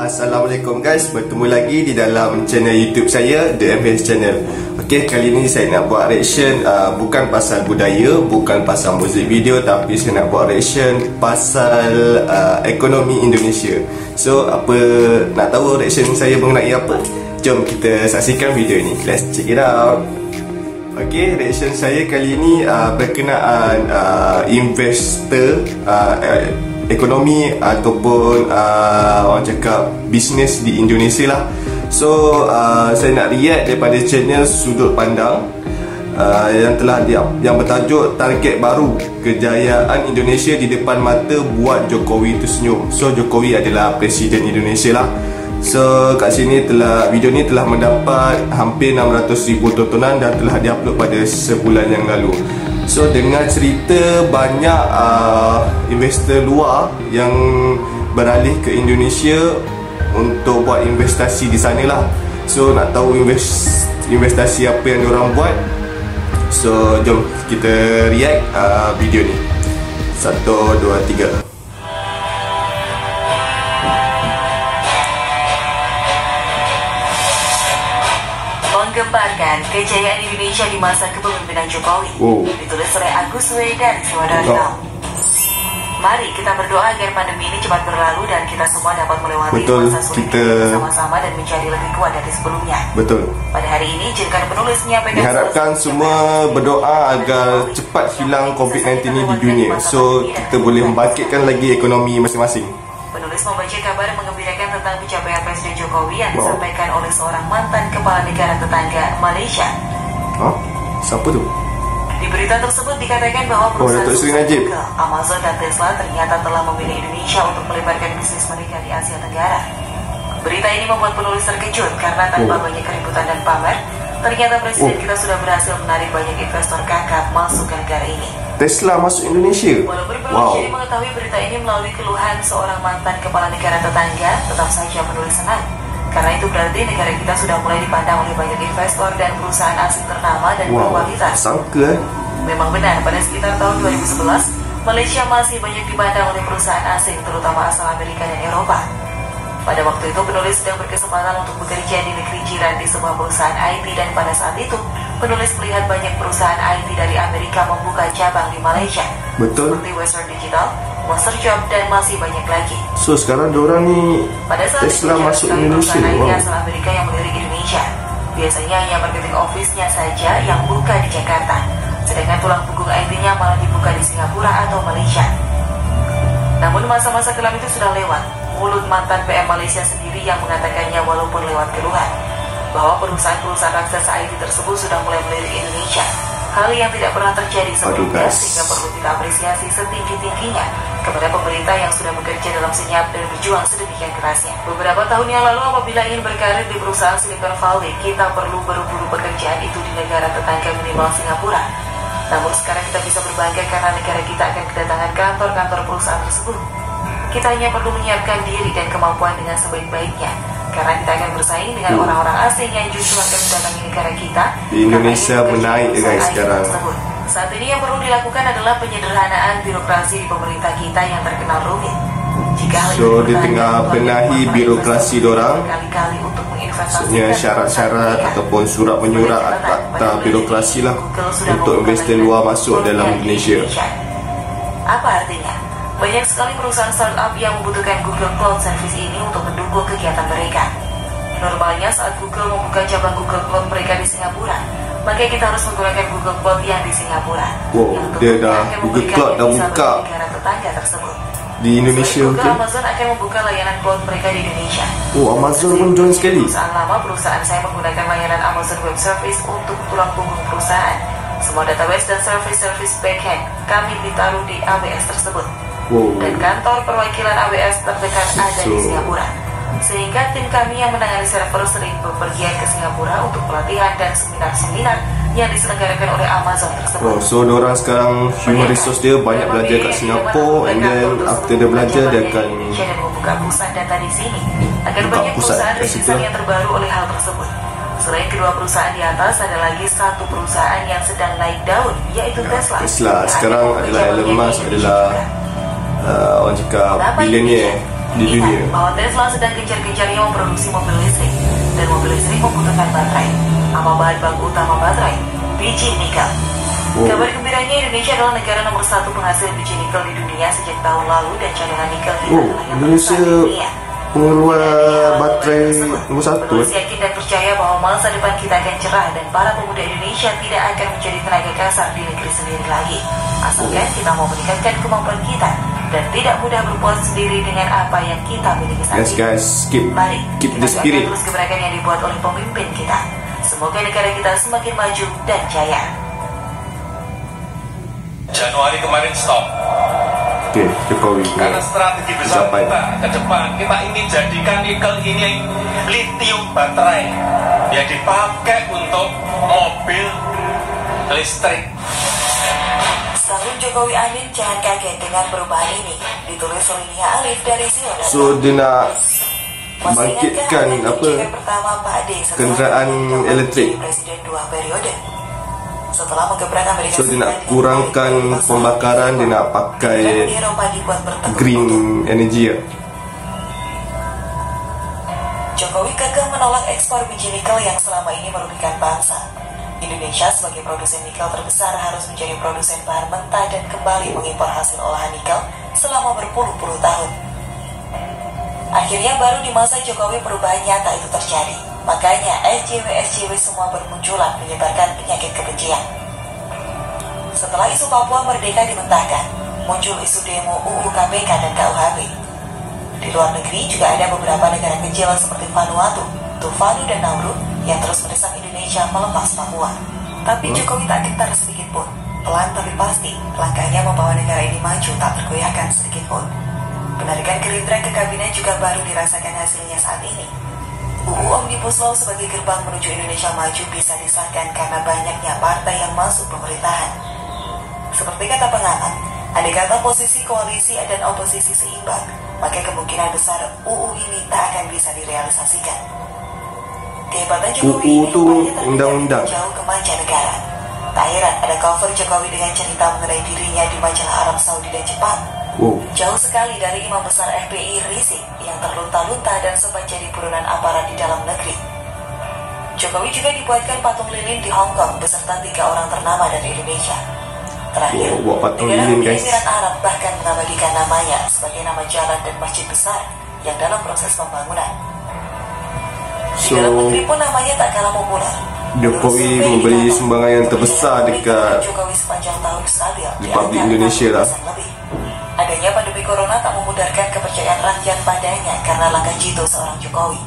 Assalamualaikum guys, bertemu lagi di dalam channel YouTube saya, The MBS Channel. Okey, kali ni saya nak buat reaction bukan pasal budaya, bukan pasal muzik video, tapi saya nak buat reaction pasal ekonomi Indonesia. So, apa nak tahu reaction saya mengenai apa? Jom kita saksikan video ni. Let's check it out. Okey, reaction saya kali ni berkenaan investor, ekonomi ataupun orang cakap bisnes di Indonesia lah. So saya nak react daripada channel Sudut Pandang yang bertajuk Target Baru, Kejayaan Indonesia di Depan Mata Buat Jokowi Tersenyum. So Jokowi adalah Presiden Indonesia lah. So kat sini video ni telah mendapat hampir 600,000 tontonan dan telah diupload pada sebulan yang lalu. So dengan cerita banyak investor luar yang beralih ke Indonesia untuk buat investasi di sana lah. So nak tahu investasi apa yang diorang buat. So jom kita react video ni. 1, 2, 3. Menggembarkan kejayaan Indonesia di masa kepemimpinan Jokowi. Ditulis oleh Agus W. dari Suwodarto. Mari kita berdoa agar pandemi ini cepat berlalu dan kita semua dapat melewati masa sulit ini bersama-sama dan menjadi lebih kuat dari sebelumnya. Betul. Pada hari ini, izinkan penulis menyampaikan. Diharapkan semua berdoa agar cepat hilang COVID-19 ini di dunia. So kita boleh membangkitkan lagi ekonomi masing-masing. Penulis membaca kabar menggembirakan tentang pencapaian Presiden Jokowi yang disampaikan oleh seorang mantan kepala negara tetangga Malaysia. Hah? Siapa tu? Di berita tersebut dikatakan bahwa perusahaan Google, Amazon dan Tesla ternyata telah memilih Indonesia untuk melebarkan bisnis mereka di Asia Tenggara. Berita ini membuat penulis terkejut karena tanpa banyak keributan dan pamer, ternyata Presiden kita sudah berhasil menarik banyak investor kakap masuk ke negara ini. Tesla masuk Indonesia. Walaupun penulis jadi mengetahui berita ini melalui keluhan seorang mantan kepala negara tetangga, tetap saja penulis senang. Karena itu berarti negara kita sudah mulai dipandang oleh banyak investor dan perusahaan asing ternama dan berkualitas. Sangka Memang benar, pada sekitar tahun 2011, Malaysia masih banyak dipandang oleh perusahaan asing, terutama asal Amerika dan Eropa. Pada waktu itu penulis sedang berkesempatan untuk bekerja di negeri jiran di sebuah perusahaan IT, dan pada saat itu penulis melihat banyak perusahaan IT dari Amerika membuka cabang di Malaysia. Betul. Seperti Western Digital, Monster Job, dan masih banyak lagi. So sekarang diorang ni pada saat Tesla masuk Indonesia. Perusahaan IT asal Amerika yang melirik Indonesia. Biasanya hanya marketing office-nya saja yang buka di Jakarta, sedangkan tulang punggung IT-nya malah dibuka di Singapura atau Malaysia. Namun masa-masa kelam itu sudah lewat. Mulut mantan PM Malaysia sendiri yang mengatakannya walaupun lewat keluhan bahwa perusahaan-perusahaan raksasa IT tersebut sudah mulai melirik Indonesia. Hal yang tidak pernah terjadi sebelumnya, sehingga perlu kita apresiasi setinggi-tingginya kepada pemerintah yang sudah bekerja dalam senyap dan berjuang sedemikian kerasnya. Beberapa tahun yang lalu apabila ingin berkarir di perusahaan Silicon Valley, kita perlu berburu pekerjaan itu di negara tetangga minimal Singapura. Namun sekarang kita bisa berbangga karena negara kita akan kedatangan kantor-kantor perusahaan tersebut. Kita hanya perlu menyiapkan diri dan kemampuan dengan sebaik-baiknya, karena kita akan bersaing dengan orang-orang asing yang justru akan mendatangi negara kita. Di Indonesia menaik guys sekarang. Saat ini yang perlu dilakukan adalah penyederhanaan birokrasi di pemerintah kita yang terkenal rumit. So di tengah benahi birokrasi dorang, maksudnya syarat-syarat ataupun surat menyurat akta birokrasi lah untuk investor luar masuk dalam Indonesia. Apa artinya? Banyak sekali perusahaan startup yang membutuhkan Google Cloud Service ini untuk mendukung kegiatan mereka. Normalnya saat Google membuka cabang Google Cloud mereka di Singapura, maka kita harus menggunakan Google Cloud yang di Singapura. Dia dah Google Cloud dah buka negara tetangga tersebut. Di Indonesia. Amazon akan membuka layanan cloud mereka di Indonesia. Amazon pun join sekali. Perusahaan lama, perusahaan saya menggunakan layanan Amazon Web Service untuk tulang punggung perusahaan. Semua database dan service backend kami ditaruh di AWS tersebut. Dan kantor perwakilan AWS terdekat ada di Singapura. Sehingga tim kami yang menangani server sering bepergian ke Singapura untuk pelatihan dan seminar-seminar yang diselenggarakan oleh Amazon tersebut. So diorang sekarang human resource dia banyak belajar kat Singapura, and then after dia belajar dia akan membuka pusat data di sini agar banyak perusahaan riset yang terbaru oleh hal tersebut. Selain kedua perusahaan di atas, ada lagi satu perusahaan yang sedang naik daun, yaitu Tesla. Sekarang adalah Elon Musk adalah orang cakap billionaire. di dunia. Bahwa Tesla sedang gencar-gencarnya memproduksi mobil listrik, dan mobil listrik membutuhkan baterai. Apa bahan baku utama baterai? Biji nikel. Kabar gembiranya, Indonesia adalah negara nomor 1 penghasil biji nikel di dunia sejak tahun lalu, dan cadangan nikel kita adalah yang terbesar di dunia. Pengeluar baterai nomor 1. Tulus yakin dan percaya bahwa masa depan kita akan cerah, dan para pemuda Indonesia tidak akan menjadi tenaga kasar di negeri sendiri lagi. Asalkan kita mau meningkatkan kemampuan kita dan tidak mudah berpuas sendiri dengan apa yang kita miliki saat ini. Guys, Mari keep the kita spirit. terus gebrakan yang dibuat oleh pemimpin kita. Semoga negara kita semakin maju dan jaya. Januari kemarin stop. Oke, Jokowi. Karena strategi besar Sampai. kita ke depan, kita ingin jadikan nikel ini lithium baterai yang dipakai untuk mobil listrik. Sahur Jokowi Amin, jangan kaget dengan perubahan ini. Ditulis oleh Nia Alif dari Zio. So dia nak Masih bangkitkan ingatkah apa kebijakan pertama Pak D setelah kenderaan menjadi elektrik. Presiden 2 periode? Setelah menggebrak Amerika So dia nak Serikat, kurangkan pembakaran, dia nak pakai Uni Eropa dibuat bertekuk green lutut. energy ya. Jokowi kekeh menolak ekspor biji nikel yang selama ini merugikan bangsa. Indonesia sebagai produsen nikel terbesar harus menjadi produsen bahan mentah dan kembali mengimpor hasil olahan nikel selama berpuluh-puluh tahun. Akhirnya baru di masa Jokowi perubahan nyata itu terjadi. Makanya SJW semua bermunculan menyebarkan penyakit kebencian. Setelah isu Papua Merdeka dimentahkan, muncul isu demo UU KPK dan KUHP. Di luar negeri juga ada beberapa negara kecil seperti Vanuatu, Tuvalu, dan Nauru yang terus mendesak Indonesia melepas Papua. Tapi Jokowi tak gentar sedikit pun. Pelan tapi pasti, langkahnya membawa negara ini maju tak tergoyahkan sedikit pun. Penarikan Gerindra ke kabinet juga baru dirasakan hasilnya saat ini. UU Omnibus Law sebagai gerbang menuju Indonesia maju bisa disahkan karena banyaknya partai yang masuk pemerintahan. Seperti kata pengamat, andai kata posisi koalisi dan oposisi seimbang, maka kemungkinan besar UU ini tak akan bisa direalisasikan. Kehebatan Jokowi UU ini itu rupanya terlihat undang-undang. jauh ke mancanegara. Tak heran ada cover Jokowi dengan cerita mengenai dirinya di majalah Arab Saudi dan Jepang. Jauh sekali dari imam besar FPI Rizik yang terlunta-lunta dan sempat jadi buronan aparat di dalam negeri. Jokowi juga dibuatkan patung lilin di Hong Kong beserta 3 orang ternama dari Indonesia. Terakhir, buat patung negara lilin, Uni guys. Emirat Arab bahkan mengabadikan namanya sebagai nama jalan dan masjid besar yang dalam proses pembangunan. Di So, dalam negeri pun namanya tak kalah populer. Jokowi memberi sumbangan yang terbesar dekat Jokowi sepanjang tahun stabil Republik Indonesia lah. lebih. Adanya pandemi corona tak memudarkan kepercayaan rakyat padanya karena langkah jitu seorang Jokowi.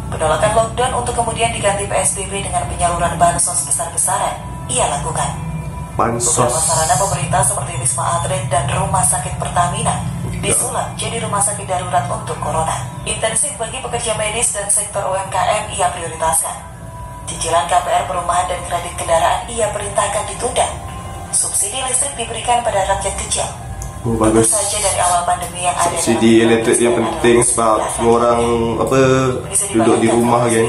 Penolakan lockdown untuk kemudian diganti PSBB dengan penyaluran bansos besar-besaran ia lakukan. bansos. Beberapa sarana pemerintah seperti Wisma Atlet dan Rumah Sakit Pertamina disulap jadi rumah sakit darurat untuk corona. Intensif bagi pekerja medis dan sektor UMKM ia prioritaskan. Cicilan KPR perumahan dan kredit kendaraan ia perintahkan ditunda. Subsidi listrik diberikan pada rakyat kecil. Bagus. Tentu saja dari awal pandemi yang ada Subsidi dalam elektrik yang penting sebab semua orang duduk di rumah kan.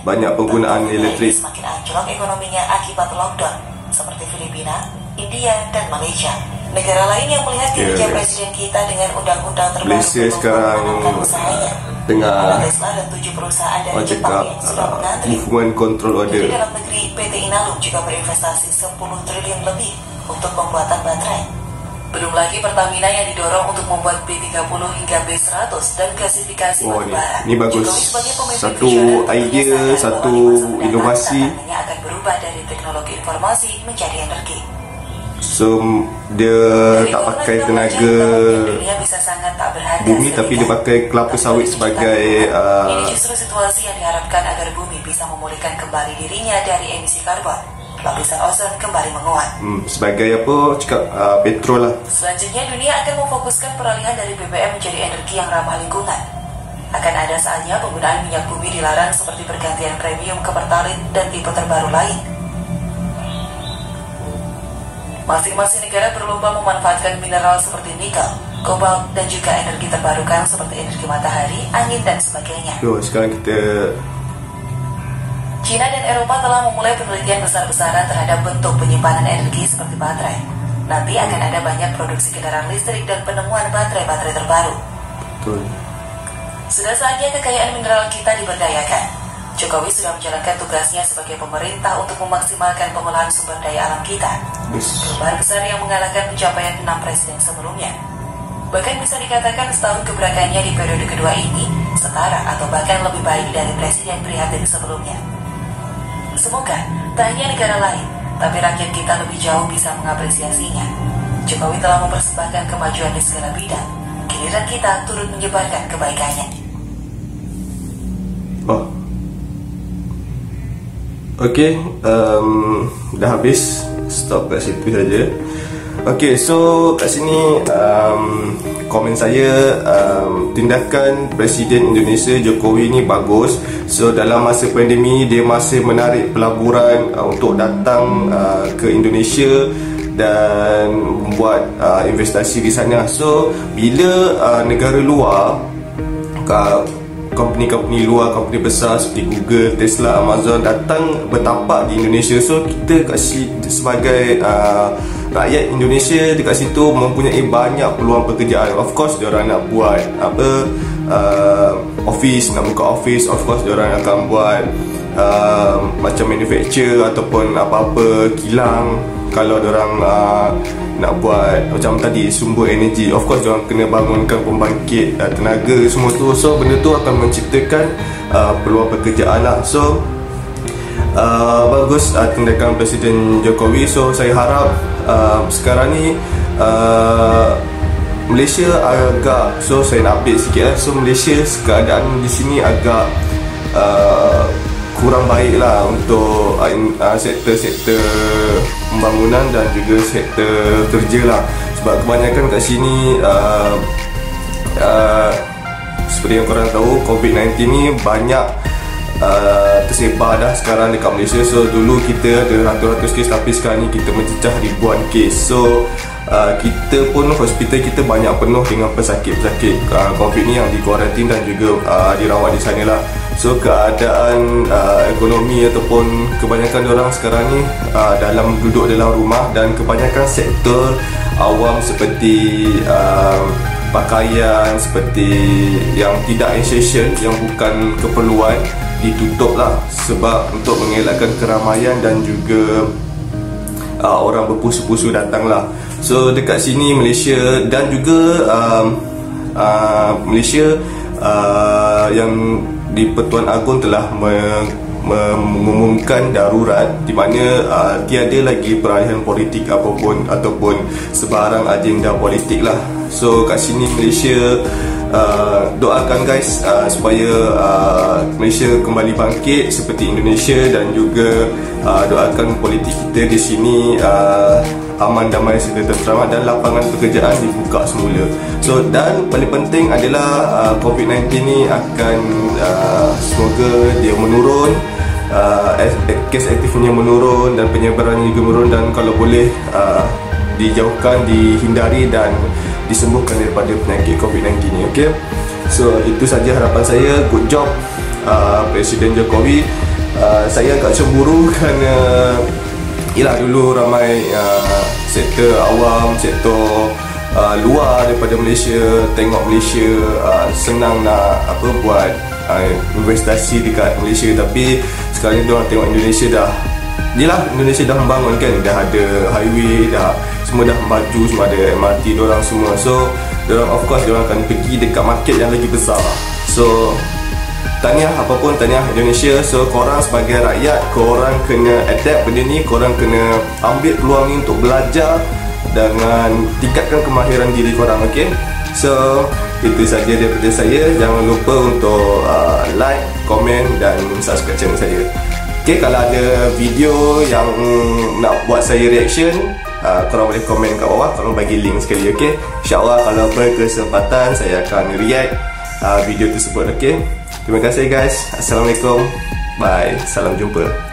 Banyak penggunaan elektrik. Semakin anjlok ekonominya akibat lockdown seperti Filipina, India, dan Malaysia. Negara lain yang melihat kinerja presiden kita dengan undang-undang terbaru Malaysia belum sekarang memenangkan usahanya. tengah Tesla dan 7 perusahaan dari cakap Jepang yang sudah mengantri. movement control Di order. dalam negeri, PT Inalum juga berinvestasi 10 triliun lebih untuk pembuatan baterai. Belum lagi Pertamina yang didorong untuk membuat B30 hingga B100 dan klasifikasi Oh, batubara. ini bagus. Jokowi sebagai pemimpin Satu visioner tentunya idea, sadar satu bahwa di masa mendatang inovasi. tantangannya akan berubah dari teknologi informasi menjadi energi. So dia tak pakai tenaga bumi tapi dia pakai kelapa sawit sebagai Ini justru situasi yang diharapkan agar bumi bisa memulihkan kembali dirinya dari emisi karbon. Lapisan ozon kembali menguat. sebagai apa cakap petrol lah. Selanjutnya dunia akan memfokuskan peralihan dari BBM menjadi energi yang ramah lingkungan. Akan ada saatnya penggunaan minyak bumi dilarang seperti pergantian premium ke pertalite dan tipe terbaru lain. Masing-masing negara berlomba memanfaatkan mineral seperti nikel, kobalt, dan juga energi terbarukan seperti energi matahari, angin, dan sebagainya. So sekarang kita China dan Eropa telah memulai penelitian besar-besaran terhadap bentuk penyimpanan energi seperti baterai. Nanti akan ada banyak produksi kendaraan listrik dan penemuan baterai-baterai terbaru. Betul. Sudah saatnya kekayaan mineral kita diberdayakan. Jokowi sudah menjalankan tugasnya sebagai pemerintah untuk memaksimalkan pengolahan sumber daya alam kita. Perubahan besar yang mengalahkan pencapaian 6 presiden sebelumnya. Bahkan bisa dikatakan setahun keberakannya di periode kedua ini setara atau bahkan lebih baik dari presiden prihatin sebelumnya. Semoga tak hanya negara lain, tapi rakyat kita lebih jauh bisa mengapresiasinya. Jokowi telah mempersembahkan kemajuan di segala bidang. Giliran kita turut menyebarkan kebaikannya. Oh, oke, dah habis. Stop kat situ saja. Oke, so kat sini komen saya, tindakan Presiden Indonesia Jokowi ni bagus. So dalam masa pandemik dia masih menarik pelaburan untuk datang ke Indonesia dan membuat investasi di sana. So bila negara luar, company-company luar, company besar seperti Google, Tesla, Amazon datang bertapak di Indonesia, so kita sebagai rakyat Indonesia dekat situ mempunyai banyak peluang pekerjaan. Of course diorang nak buat office, nak buka office. Of course diorang akan buat macam manufacture ataupun apa-apa kilang. Kalau diorang nak buat macam tadi sumber energi, of course diorang kena bangunkan pembangkit tenaga semua tu. So benda tu akan menciptakan peluang pekerjaan lah. So bagus tindakan Presiden Jokowi. So saya harap sekarang ni Malaysia agak, so saya nak update sikit lah. So Malaysia keadaan di sini agak kurang baik lah untuk sektor-sektor pembangunan dan juga sektor kerja lah. Sebab kebanyakan kat sini seperti yang korang tahu, COVID-19 ni banyak tersebar dah sekarang dekat Malaysia. So dulu kita ada ratus-ratus kes, tapi sekarang ni kita mencecah ribuan kes. So kita pun hospital kita banyak penuh dengan pesakit-pesakit COVID ni yang dikuarantin dan juga dirawat di sana lah. So keadaan ekonomi ataupun kebanyakan orang sekarang ni duduk dalam rumah, dan kebanyakan sektor awam seperti pakaian, seperti yang tidak essential, yang bukan keperluan, ditutup lah sebab untuk mengelakkan keramaian dan juga orang berpusu-pusu datang lah. So dekat sini Malaysia dan juga Malaysia yang di Pertuan Agong telah mengumumkan darurat, di mana tiada lagi peralihan politik ataupun sebarang agenda politik lah. So kat sini Malaysia doakan guys supaya Malaysia kembali bangkit seperti Indonesia, dan juga doakan politik kita di sini aman, damai, sejahtera, selamat, dan lapangan pekerjaan dibuka semula. So dan paling penting adalah COVID-19 ni akan semoga dia menurun, kes aktifnya menurun dan penyebarannya juga menurun, dan kalau boleh dijauhkan, dihindari dan disembuhkan daripada penyakit COVID-19 ni. Okay, so itu saja harapan saya. Good job Presiden Jokowi. Saya agak cemburu kerana yelah dulu ramai sektor awam, sektor luar daripada Malaysia tengok Malaysia senang nak buat investasi dekat Malaysia, tapi sekarang ni diorang tengok Indonesia dah, yelah Indonesia dah membangun kan, dah ada highway, dah semua dah maju, semua ada MRT diorang semua. So diorang of course diorang akan pergi dekat market yang lagi besar. So tahniah, apapun tahniah Indonesia. So korang sebagai rakyat, korang kena adapt benda ni, korang kena ambil peluang ni untuk belajar dengan tingkatkan kemahiran diri korang. Okay, so itu saja daripada saya. Jangan lupa untuk like, komen dan subscribe channel saya. Okay, kalau ada video yang nak buat saya reaction, korang boleh komen kat bawah, korang bagi link sekali. Okay, InsyaAllah kalau berkesempatan saya akan react video tersebut. Okay, terima kasih guys. Assalamualaikum. Bye. Salam jumpa.